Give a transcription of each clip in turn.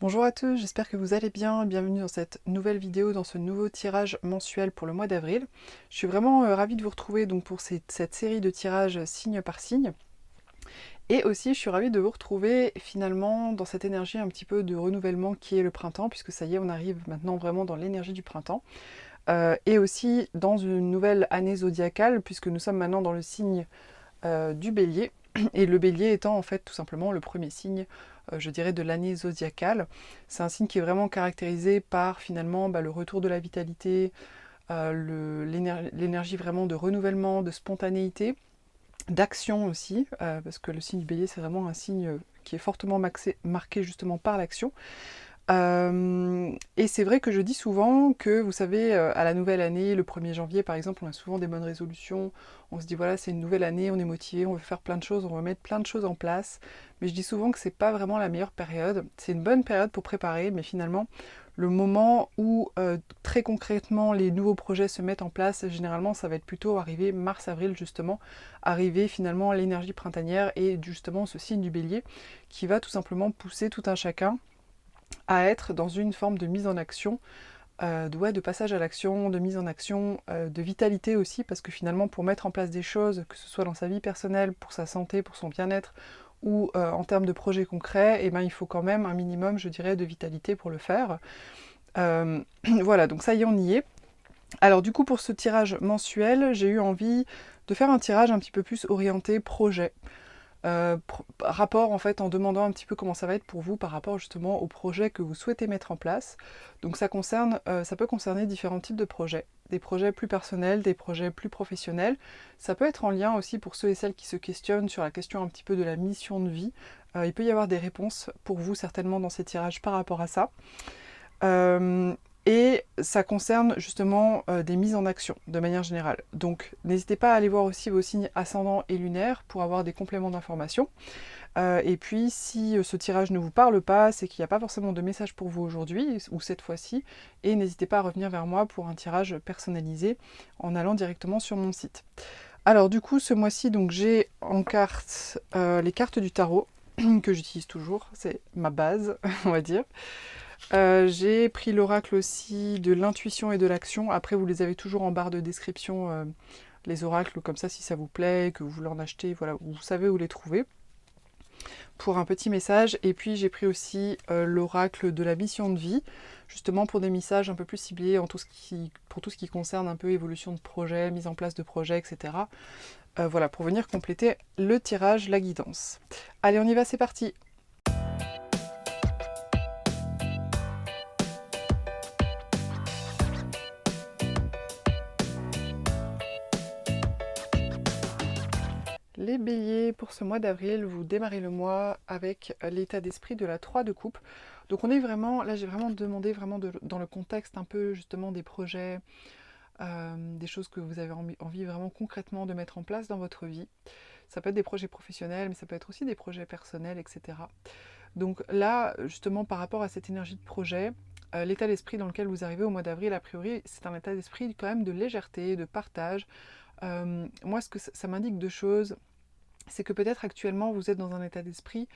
Bonjour à tous, j'espère que vous allez bien. Bienvenue dans cette nouvelle vidéo, dans ce nouveau tirage mensuel pour le mois d'avril. Je suis vraiment ravie de vous retrouver donc pour cette série de tirages signe par signe. Et aussi, je suis ravie de vous retrouver finalement dans cette énergie un petit peu de renouvellement qui est le printemps, puisque ça y est, on arrive maintenant vraiment dans l'énergie du printemps. Et aussi dans une nouvelle année zodiacale, puisque nous sommes maintenant dans le signe du bélier. Et le bélier étant en fait tout simplement le premier signe, je dirais, de l'année zodiacale. C'est un signe qui est vraiment caractérisé par finalement le retour de la vitalité, l'énergie vraiment de renouvellement, de spontanéité, d'action aussi, parce que le signe du bélier c'est vraiment un signe qui est fortement marqué justement par l'action. Et c'est vrai que je dis souvent que, vous savez, à la nouvelle année, le 1er janvier par exemple, on a souvent des bonnes résolutions, on se dit voilà c'est une nouvelle année, on est motivé, on veut faire plein de choses, on veut mettre plein de choses en place, mais je dis souvent que c'est pas vraiment la meilleure période, c'est une bonne période pour préparer, mais finalement le moment où très concrètement les nouveaux projets se mettent en place, généralement ça va être plutôt arrivé mars-avril justement, arriver finalement l'énergie printanière et justement ce signe du bélier qui va tout simplement pousser tout un chacun à être dans une forme de mise en action, de passage à l'action, de mise en action, de vitalité aussi, parce que finalement pour mettre en place des choses, que ce soit dans sa vie personnelle, pour sa santé, pour son bien-être, ou en termes de projets concrets, eh ben, il faut quand même un minimum, je dirais, de vitalité pour le faire. Voilà, donc ça y est, on y est. Alors du coup, pour ce tirage mensuel, j'ai eu envie de faire un tirage un petit peu plus orienté projet. Rapport en fait en demandant un petit peu comment ça va être pour vous par rapport justement au projet que vous souhaitez mettre en place. Donc ça peut concerner différents types de projets. Des projets plus personnels, des projets plus professionnels. Ça peut être en lien aussi pour ceux et celles qui se questionnent sur la question un petit peu de la mission de vie. Il peut y avoir des réponses pour vous certainement dans ces tirages par rapport à ça. Et ça concerne justement des mises en action de manière générale. Donc n'hésitez pas à aller voir aussi vos signes ascendants et lunaires pour avoir des compléments d'information. Et puis si ce tirage ne vous parle pas, c'est qu'il n'y a pas forcément de message pour vous aujourd'hui ou cette fois-ci. Et n'hésitez pas à revenir vers moi pour un tirage personnalisé en allant directement sur mon site. Alors du coup ce mois-ci donc j'ai en carte les cartes du tarot que j'utilise toujours, c'est ma base on va dire. J'ai pris l'oracle aussi de l'intuition et de l'action. Après, vous les avez toujours en barre de description, les oracles, comme ça, si ça vous plaît, que vous voulez en acheter, voilà, vous savez où les trouver. Pour un petit message. Et puis, j'ai pris aussi l'oracle de la mission de vie, justement pour des messages un peu plus ciblés pour tout ce qui concerne un peu évolution de projet, mise en place de projet, etc. Voilà, pour venir compléter le tirage, la guidance. Allez, on y va, c'est parti! Les béliers, pour ce mois d'avril, vous démarrez le mois avec l'état d'esprit de la 3 de coupe. Donc on est vraiment, là j'ai vraiment demandé dans le contexte un peu justement des projets, des choses que vous avez envie vraiment concrètement de mettre en place dans votre vie. Ça peut être des projets professionnels, mais ça peut être aussi des projets personnels, etc. Donc là, justement par rapport à cette énergie de projet, l'état d'esprit dans lequel vous arrivez au mois d'avril, a priori, c'est un état d'esprit quand même de légèreté, de partage. Moi, ce que ça m'indique deux choses, c'est que peut-être actuellement vous êtes dans un état d'esprit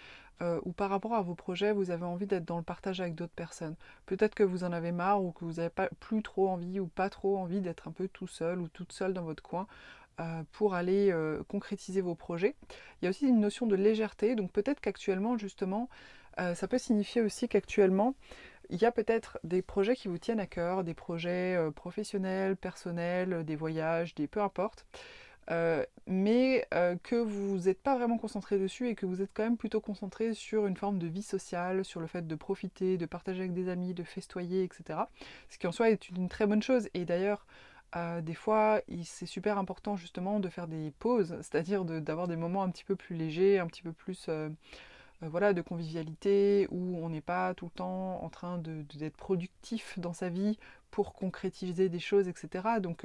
où par rapport à vos projets, vous avez envie d'être dans le partage avec d'autres personnes. Peut-être que vous en avez marre ou que vous n'avez pas plus trop envie ou pas trop envie d'être un peu tout seul ou toute seule dans votre coin pour aller concrétiser vos projets. Il y a aussi une notion de légèreté, donc peut-être qu'actuellement justement, ça peut signifier aussi qu'actuellement, il y a peut-être des projets qui vous tiennent à cœur, des projets professionnels, personnels, des voyages, peu importe, mais que vous n'êtes pas vraiment concentré dessus et que vous êtes quand même plutôt concentré sur une forme de vie sociale, sur le fait de profiter, de partager avec des amis, de festoyer, etc. Ce qui en soi est une très bonne chose. Et d'ailleurs, des fois, c'est super important justement de faire des pauses, c'est-à-dire d'avoir des moments un petit peu plus légers, un petit peu plus voilà, de convivialité, où on n'est pas tout le temps en train d'être productif dans sa vie pour concrétiser des choses, etc. Donc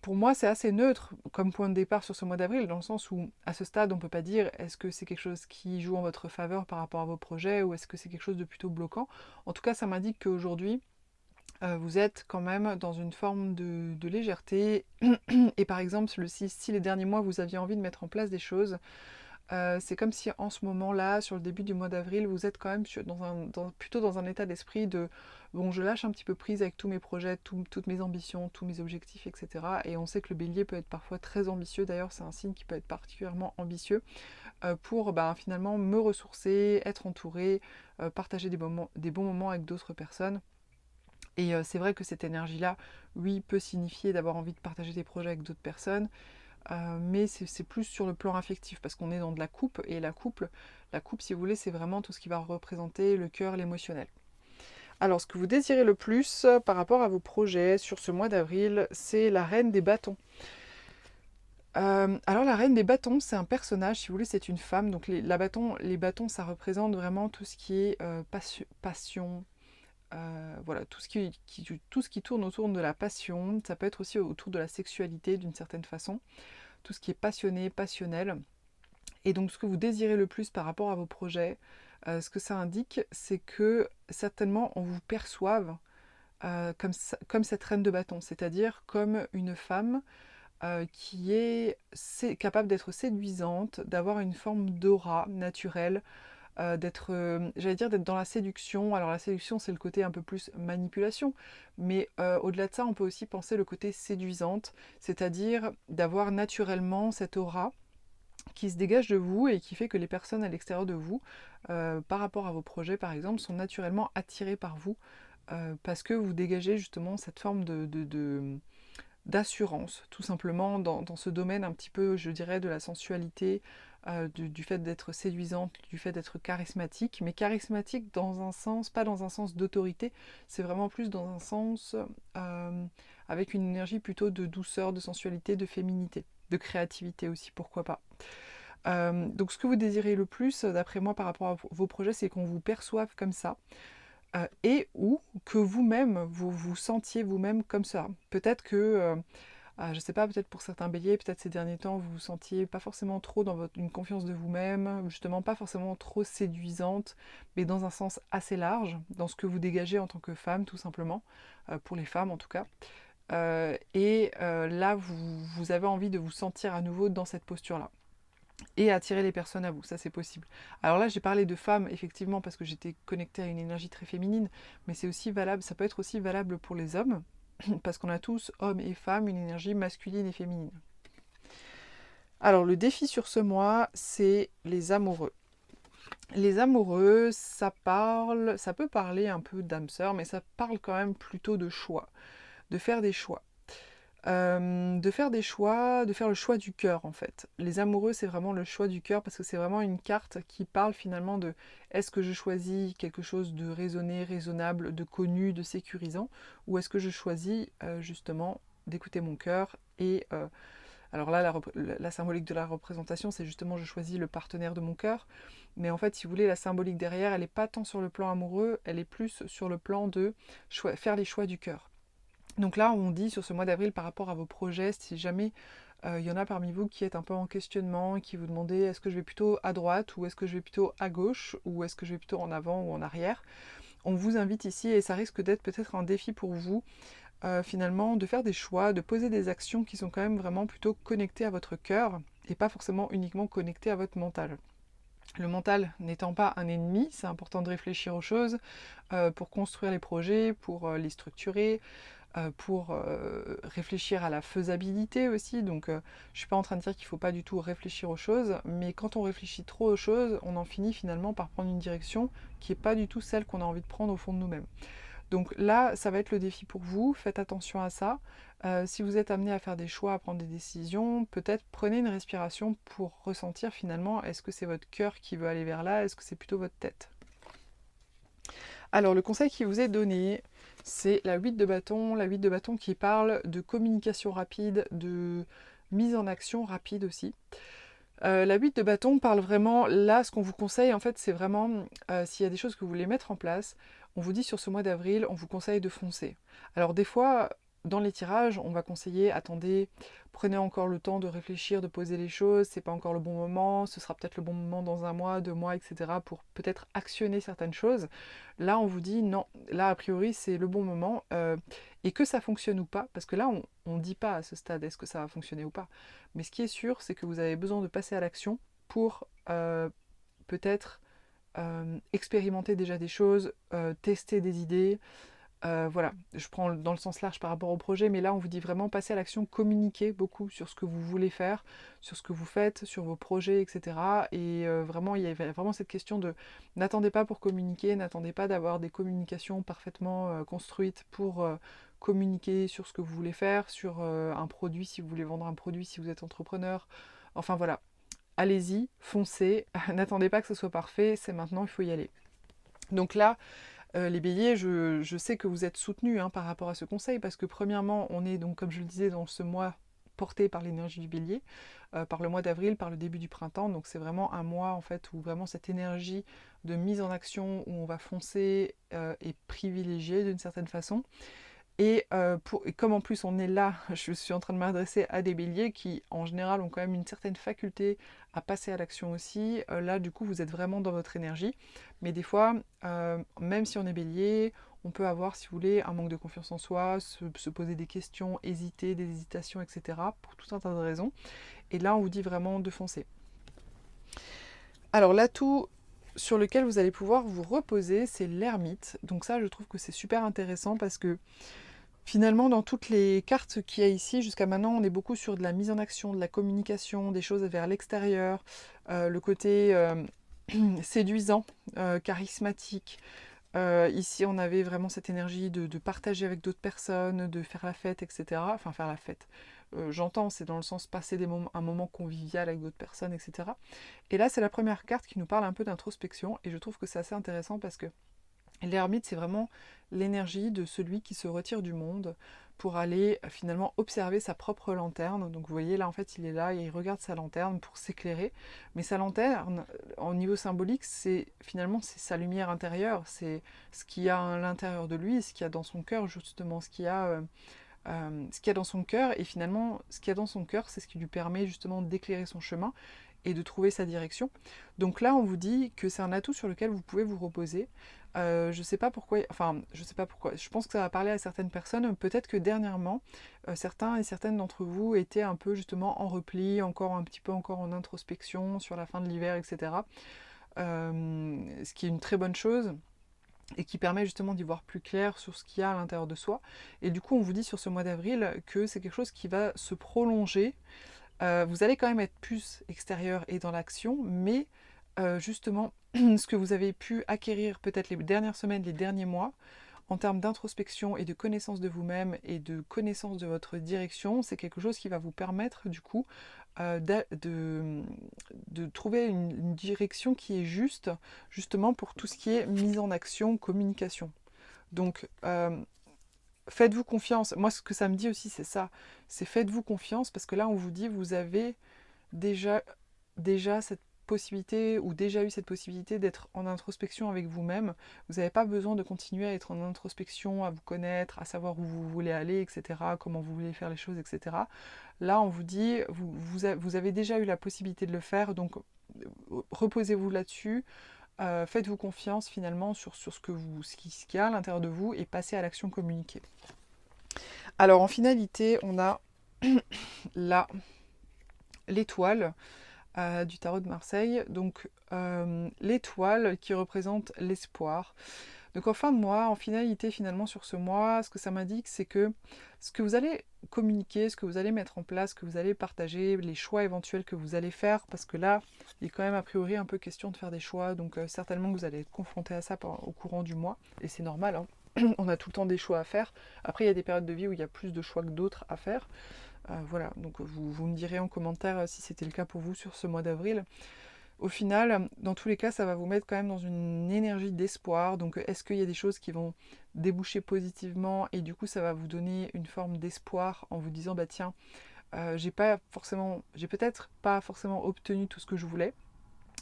pour moi, c'est assez neutre comme point de départ sur ce mois d'avril, dans le sens où, à ce stade, on ne peut pas dire est-ce que c'est quelque chose qui joue en votre faveur par rapport à vos projets ou est-ce que c'est quelque chose de plutôt bloquant. En tout cas, ça m'indique qu'aujourd'hui, vous êtes quand même dans une forme de légèreté. Et par exemple, si les derniers mois, vous aviez envie de mettre en place des choses, C'est comme si en ce moment-là, sur le début du mois d'avril, vous êtes quand même plutôt dans un état d'esprit de bon, je lâche un petit peu prise avec tous mes projets, toutes mes ambitions, tous mes objectifs, etc. Et on sait que le bélier peut être parfois très ambitieux, d'ailleurs c'est un signe qui peut être particulièrement ambitieux pour finalement me ressourcer, être entouré, partager des bons moments avec d'autres personnes. Et c'est vrai que cette énergie-là, oui, peut signifier d'avoir envie de partager des projets avec d'autres personnes, mais c'est plus sur le plan affectif, parce qu'on est dans de la coupe, et la coupe, si vous voulez, c'est vraiment tout ce qui va représenter le cœur, l'émotionnel. Alors, ce que vous désirez le plus par rapport à vos projets sur ce mois d'avril, c'est la reine des bâtons. Alors, la reine des bâtons, c'est un personnage, si vous voulez, c'est une femme. Donc, les bâtons, ça représente vraiment tout ce qui est passion. Voilà, tout ce qui tourne autour de la passion. Ça peut être aussi autour de la sexualité, d'une certaine façon. Tout ce qui est passionné, passionnel. Et donc, ce que vous désirez le plus par rapport à vos projets, ce que ça indique, c'est que certainement on vous perçoive comme cette reine de bâton, c'est-à-dire comme une femme qui est capable d'être séduisante, d'avoir une forme d'aura naturelle, j'allais dire, d'être dans la séduction. Alors la séduction, c'est le côté un peu plus manipulation, mais au-delà de ça, on peut aussi penser le côté séduisante, c'est-à-dire d'avoir naturellement cette aura qui se dégage de vous et qui fait que les personnes à l'extérieur de vous, par rapport à vos projets par exemple, sont naturellement attirées par vous parce que vous dégagez justement cette forme d'assurance, tout simplement dans ce domaine un petit peu, je dirais, de la sensualité, du fait d'être séduisante, du fait d'être charismatique, mais charismatique dans un sens, pas dans un sens d'autorité, c'est vraiment plus dans un sens avec une énergie plutôt de douceur, de sensualité, de féminité, de créativité aussi, pourquoi pas. Donc ce que vous désirez le plus, d'après moi, par rapport à vos projets, c'est qu'on vous perçoive comme ça, et ou que vous-même, vous vous sentiez vous-même comme ça. Peut-être que, je ne sais pas, peut-être pour certains béliers, peut-être ces derniers temps, vous vous sentiez pas forcément trop dans une confiance de vous-même, justement pas forcément trop séduisante, mais dans un sens assez large, dans ce que vous dégagez en tant que femme, tout simplement, pour les femmes en tout cas. Là, vous avez envie de vous sentir à nouveau dans cette posture-là et attirer les personnes à vous, ça c'est possible. Alors là j'ai parlé de femmes effectivement parce que j'étais connectée à une énergie très féminine, mais c'est aussi valable, ça peut être aussi valable pour les hommes, parce qu'on a tous, hommes et femmes, une énergie masculine et féminine. Alors le défi sur ce mois, c'est les amoureux. Les amoureux, ça peut parler un peu d'âme sœur, mais ça parle quand même plutôt de choix, de faire des choix. De faire des choix, de faire le choix du cœur en fait. Les amoureux, c'est vraiment le choix du cœur parce que c'est vraiment une carte qui parle finalement de est-ce que je choisis quelque chose de raisonné, raisonnable, de connu, de sécurisant, ou est-ce que je choisis justement d'écouter mon cœur et alors là, la symbolique de la représentation, c'est justement je choisis le partenaire de mon cœur, mais en fait, si vous voulez, la symbolique derrière, elle n'est pas tant sur le plan amoureux, elle est plus sur le plan de faire les choix du cœur. Donc là, on dit sur ce mois d'avril par rapport à vos projets, si jamais il y en a parmi vous qui êtes un peu en questionnement et qui vous demandez est-ce que je vais plutôt à droite ou est-ce que je vais plutôt à gauche ou est-ce que je vais plutôt en avant ou en arrière, on vous invite ici et ça risque d'être peut-être un défi pour vous finalement de faire des choix, de poser des actions qui sont quand même vraiment plutôt connectées à votre cœur et pas forcément uniquement connectées à votre mental. Le mental n'étant pas un ennemi, c'est important de réfléchir aux choses pour construire les projets, pour les structurer, pour réfléchir à la faisabilité aussi. Donc je ne suis pas en train de dire qu'il ne faut pas du tout réfléchir aux choses, mais quand on réfléchit trop aux choses, on en finit finalement par prendre une direction qui n'est pas du tout celle qu'on a envie de prendre au fond de nous-mêmes. Donc là, ça va être le défi pour vous, faites attention à ça. Si vous êtes amené à faire des choix, à prendre des décisions, peut-être prenez une respiration pour ressentir finalement, est-ce que c'est votre cœur qui veut aller vers là, est-ce que c'est plutôt votre tête? Alors le conseil qui vous est donné, c'est la 8 de bâton, qui parle de communication rapide, de mise en action rapide aussi. La 8 de bâton parle vraiment, là ce qu'on vous conseille en fait c'est vraiment, s'il y a des choses que vous voulez mettre en place, on vous dit sur ce mois d'avril, on vous conseille de foncer. Alors des fois, dans les tirages, on va conseiller, attendez, prenez encore le temps de réfléchir, de poser les choses, c'est pas encore le bon moment, ce sera peut-être le bon moment dans un mois, 2 mois, etc. pour peut-être actionner certaines choses. Là, on vous dit non, là a priori c'est le bon moment, et que ça fonctionne ou pas, parce que là on ne dit pas à ce stade est-ce que ça va fonctionner ou pas. Mais ce qui est sûr, c'est que vous avez besoin de passer à l'action pour peut-être expérimenter déjà des choses, tester des idées. Voilà, je prends dans le sens large par rapport au projet, mais là on vous dit vraiment passer à l'action, communiquer beaucoup sur ce que vous voulez faire, sur ce que vous faites, sur vos projets, etc. Et vraiment, il y avait vraiment cette question de n'attendez pas pour communiquer, n'attendez pas d'avoir des communications parfaitement construites pour communiquer sur ce que vous voulez faire, sur un produit, si vous voulez vendre un produit, si vous êtes entrepreneur. Enfin voilà, allez-y, foncez, n'attendez pas que ce soit parfait, c'est maintenant, il faut y aller. Donc là, les béliers, je sais que vous êtes soutenus par rapport à ce conseil, parce que premièrement, on est donc, comme je le disais, dans ce mois porté par l'énergie du bélier, par le mois d'avril, par le début du printemps, donc c'est vraiment un mois en fait où vraiment cette énergie de mise en action, où on va foncer, est privilégiée d'une certaine façon. Et comme en plus on est là, je suis en train de m'adresser à des béliers qui en général ont quand même une certaine faculté à passer à l'action aussi. Là du coup vous êtes vraiment dans votre énergie. Mais des fois, même si on est bélier, on peut avoir, si vous voulez, un manque de confiance en soi, se poser des questions, hésiter, des hésitations, etc. pour tout un tas de raisons. Et là on vous dit vraiment de foncer. Alors l'atout sur lequel vous allez pouvoir vous reposer, c'est l'ermite. Donc ça je trouve que c'est super intéressant parce que finalement, dans toutes les cartes qu'il y a ici, jusqu'à maintenant, on est beaucoup sur de la mise en action, de la communication, des choses vers l'extérieur, le côté séduisant, charismatique. Ici, on avait vraiment cette énergie de partager avec d'autres personnes, de faire la fête, etc. Enfin, faire la fête. J'entends, c'est dans le sens passer un moment convivial avec d'autres personnes, etc. Et là, c'est la première carte qui nous parle un peu d'introspection, et je trouve que c'est assez intéressant parce que l'ermite, c'est vraiment l'énergie de celui qui se retire du monde pour aller finalement observer sa propre lanterne. Donc vous voyez là en fait il est là et il regarde sa lanterne pour s'éclairer. Mais sa lanterne, au niveau symbolique, c'est finalement c'est sa lumière intérieure, c'est ce qu'il y a à l'intérieur de lui, ce qu'il y a dans son cœur justement, ce qu'il y a dans son cœur. Et finalement ce qu'il y a dans son cœur, c'est ce qui lui permet justement d'éclairer son chemin et de trouver sa direction. Donc là, on vous dit que c'est un atout sur lequel vous pouvez vous reposer. Je sais pas pourquoi, je pense que ça va parler à certaines personnes. Peut-être que dernièrement, certains et certaines d'entre vous étaient un peu justement en repli, encore un petit peu encore en introspection sur la fin de l'hiver, etc. Ce qui est une très bonne chose et qui permet justement d'y voir plus clair sur ce qu'il y a à l'intérieur de soi. Et du coup, on vous dit sur ce mois d'avril que c'est quelque chose qui va se prolonger. Vous allez quand même être plus extérieur et dans l'action, mais justement, ce que vous avez pu acquérir peut-être les dernières semaines, les derniers mois, en termes d'introspection et de connaissance de vous-même et de connaissance de votre direction, c'est quelque chose qui va vous permettre du coup de trouver une direction qui est juste, justement pour tout ce qui est mise en action, communication. Donc, faites-vous confiance. Moi, ce que ça me dit aussi, c'est ça. C'est faites-vous confiance parce que là, on vous dit, vous avez déjà cette possibilité ou déjà eu cette possibilité d'être en introspection avec vous-même. Vous n'avez pas besoin de continuer à être en introspection, à vous connaître, à savoir où vous voulez aller, etc., comment vous voulez faire les choses, etc. Là, on vous dit, vous avez déjà eu la possibilité de le faire, donc reposez-vous là-dessus. Faites-vous confiance finalement sur ce qu'il y a à l'intérieur de vous et passez à l'action communiquée. Alors en finalité, on a l'étoile du tarot de Marseille. Donc l'étoile qui représente l'espoir. Donc en fin de mois, en finalité finalement sur ce mois, ce que ça m'indique, c'est que ce que vous allez communiquer, ce que vous allez mettre en place, ce que vous allez partager, les choix éventuels que vous allez faire, parce que là, il est quand même a priori un peu question de faire des choix, donc certainement que vous allez être confronté à ça au courant du mois, et c'est normal, hein. On a tout le temps des choix à faire. Après, il y a des périodes de vie où il y a plus de choix que d'autres à faire. Voilà, donc vous me direz en commentaire si c'était le cas pour vous sur ce mois d'avril. Au final, dans tous les cas, ça va vous mettre quand même dans une énergie d'espoir. Donc, est-ce qu'il y a des choses qui vont déboucher positivement et du coup, ça va vous donner une forme d'espoir en vous disant, bah tiens, j'ai peut-être pas forcément obtenu tout ce que je voulais,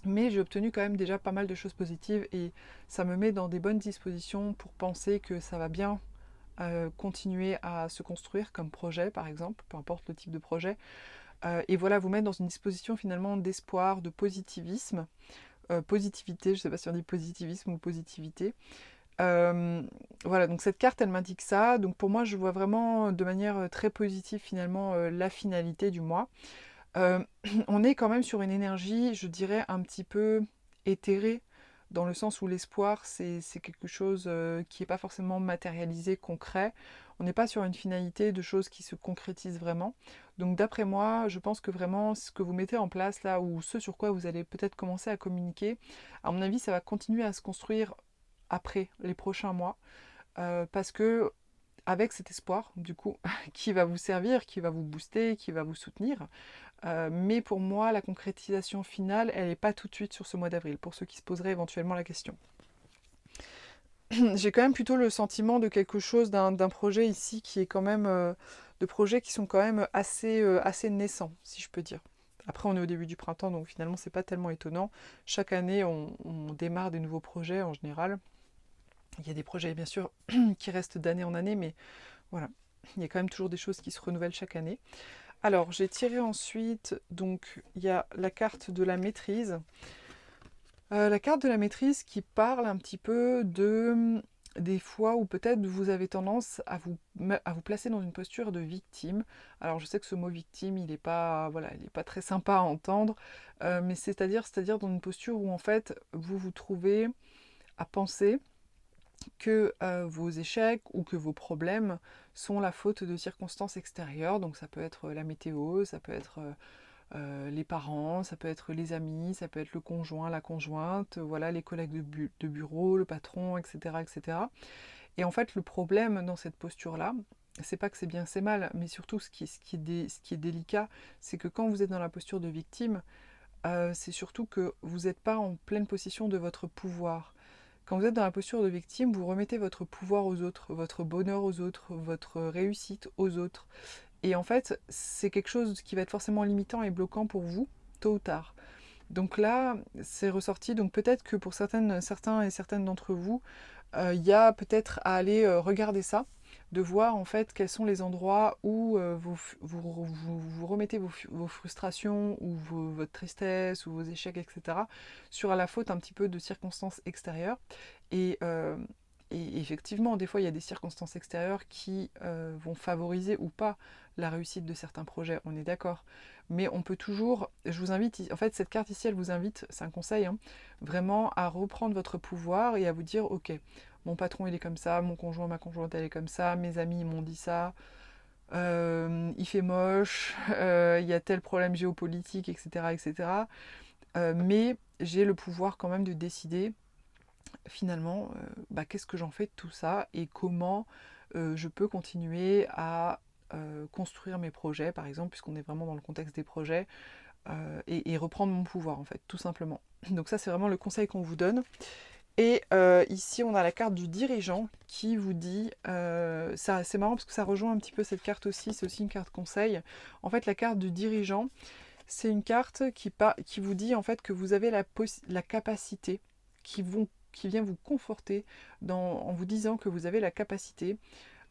mais j'ai obtenu quand même déjà pas mal de choses positives et ça me met dans des bonnes dispositions pour penser que ça va bien continuer à se construire comme projet, par exemple, peu importe le type de projet. Et voilà, vous mettre dans une disposition finalement d'espoir, de positivisme, positivité, je ne sais pas si on dit positivisme ou positivité. Voilà, donc cette carte, elle m'indique ça. Donc pour moi, je vois vraiment de manière très positive finalement la finalité du mois. Euh, on est quand même sur une énergie, je dirais, un petit peu éthérée, dans le sens où l'espoir, c'est quelque chose qui n'est pas forcément matérialisé, concret. On n'est pas sur une finalité de choses qui se concrétisent vraiment. Donc d'après moi, je pense que vraiment ce que vous mettez en place là, ou ce sur quoi vous allez peut-être commencer à communiquer, à mon avis, ça va continuer à se construire après les prochains mois. Parce que avec cet espoir, du coup, qui va vous servir, qui va vous booster, qui va vous soutenir, mais pour moi, la concrétisation finale, elle n'est pas tout de suite sur ce mois d'avril, pour ceux qui se poseraient éventuellement la question. J'ai quand même plutôt le sentiment de quelque chose, d'un projet ici qui est quand même, de projets qui sont quand même assez naissants, si je peux dire. Après, on est au début du printemps, donc finalement, c'est pas tellement étonnant. Chaque année, on démarre des nouveaux projets en général. Il y a des projets, bien sûr, qui restent d'année en année, mais voilà, il y a quand même toujours des choses qui se renouvellent chaque année. Alors, j'ai tiré ensuite, donc, il y a la carte de la maîtrise. La carte de la maîtrise qui parle un petit peu des fois où peut-être vous avez tendance à vous placer dans une posture de victime. Alors, je sais que ce mot victime, il n'est pas, voilà, il est pas très sympa à entendre, mais c'est-à-dire dans une posture où, en fait, vous vous trouvez à penser que vos échecs ou que vos problèmes sont la faute de circonstances extérieures. Donc ça peut être la météo, ça peut être les parents, ça peut être les amis, ça peut être le conjoint, la conjointe, voilà, les collègues de bureau, le patron, etc., etc. Et en fait, le problème dans cette posture-là, c'est pas que c'est bien, c'est mal, mais surtout ce qui est délicat, c'est que quand vous êtes dans la posture de victime, c'est surtout que vous n'êtes pas en pleine possession de votre pouvoir. Quand vous êtes dans la posture de victime, vous remettez votre pouvoir aux autres, votre bonheur aux autres, votre réussite aux autres. Et en fait, c'est quelque chose qui va être forcément limitant et bloquant pour vous, tôt ou tard. Donc là, c'est ressorti. Donc peut-être que pour certains et certaines d'entre vous, il y a peut-être à aller regarder ça, de voir en fait quels sont les endroits où vous remettez vos frustrations ou votre tristesse ou vos échecs, etc., sur la faute un petit peu de circonstances extérieures. Et, euh, et effectivement, des fois, il y a des circonstances extérieures qui vont favoriser ou pas la réussite de certains projets, on est d'accord. Mais on peut toujours, je vous invite, en fait, cette carte ici, elle vous invite, c'est un conseil, hein, vraiment à reprendre votre pouvoir et à vous dire, ok, mon patron il est comme ça, mon conjoint, ma conjointe elle est comme ça, mes amis ils m'ont dit ça, il fait moche, il y a tel problème géopolitique, etc. etc. Mais j'ai le pouvoir quand même de décider finalement qu'est-ce que j'en fais de tout ça et comment je peux continuer à construire mes projets, par exemple, puisqu'on est vraiment dans le contexte des projets, et reprendre mon pouvoir en fait, tout simplement. Donc ça c'est vraiment le conseil qu'on vous donne. Et ici, on a la carte du dirigeant qui vous dit, ça, c'est marrant parce que ça rejoint un petit peu cette carte aussi, c'est aussi une carte conseil. En fait, la carte du dirigeant, c'est une carte qui vous dit en fait que vous avez la capacité, qui vient vous conforter en vous disant que vous avez la capacité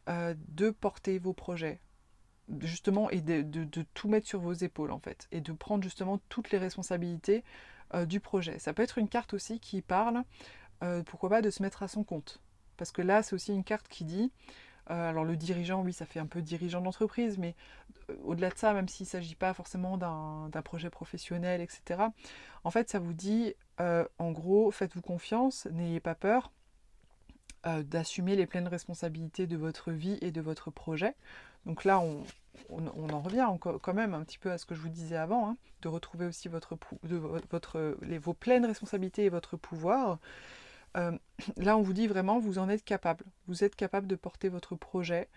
de porter vos projets, justement, et de tout mettre sur vos épaules en fait, et de prendre justement toutes les responsabilités du projet. Ça peut être une carte aussi qui parle pourquoi pas de se mettre à son compte. Parce que là, c'est aussi une carte qui dit, alors le dirigeant, oui, ça fait un peu dirigeant d'entreprise, mais au-delà de ça, même s'il ne s'agit pas forcément d'un projet professionnel, etc., en fait, ça vous dit, en gros, faites-vous confiance, n'ayez pas peur d'assumer les pleines responsabilités de votre vie et de votre projet. Donc là, on en revient quand même un petit peu à ce que je vous disais avant, hein, de retrouver aussi vos pleines responsabilités et votre pouvoir. Là, on vous dit vraiment, vous en êtes capable. Vous êtes capable de porter votre projet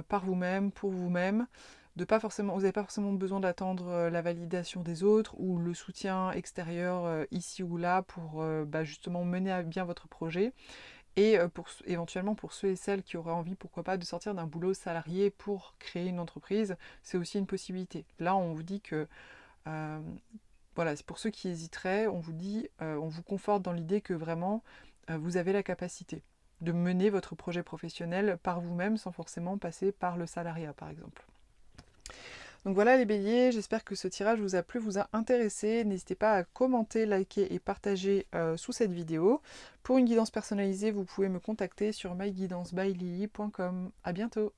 par vous-même, pour vous-même. Vous n'avez pas forcément besoin d'attendre la validation des autres ou le soutien extérieur ici ou là pour justement mener à bien votre projet. Et éventuellement pour ceux et celles qui auraient envie, pourquoi pas, de sortir d'un boulot salarié pour créer une entreprise, c'est aussi une possibilité. Là, on vous dit que euh, voilà, c'est pour ceux qui hésiteraient, on vous dit, on vous conforte dans l'idée que vraiment, vous avez la capacité de mener votre projet professionnel par vous-même sans forcément passer par le salariat, par exemple. Donc voilà les béliers, j'espère que ce tirage vous a plu, vous a intéressé. N'hésitez pas à commenter, liker et partager sous cette vidéo. Pour une guidance personnalisée, vous pouvez me contacter sur myguidancebyLily.com. À bientôt.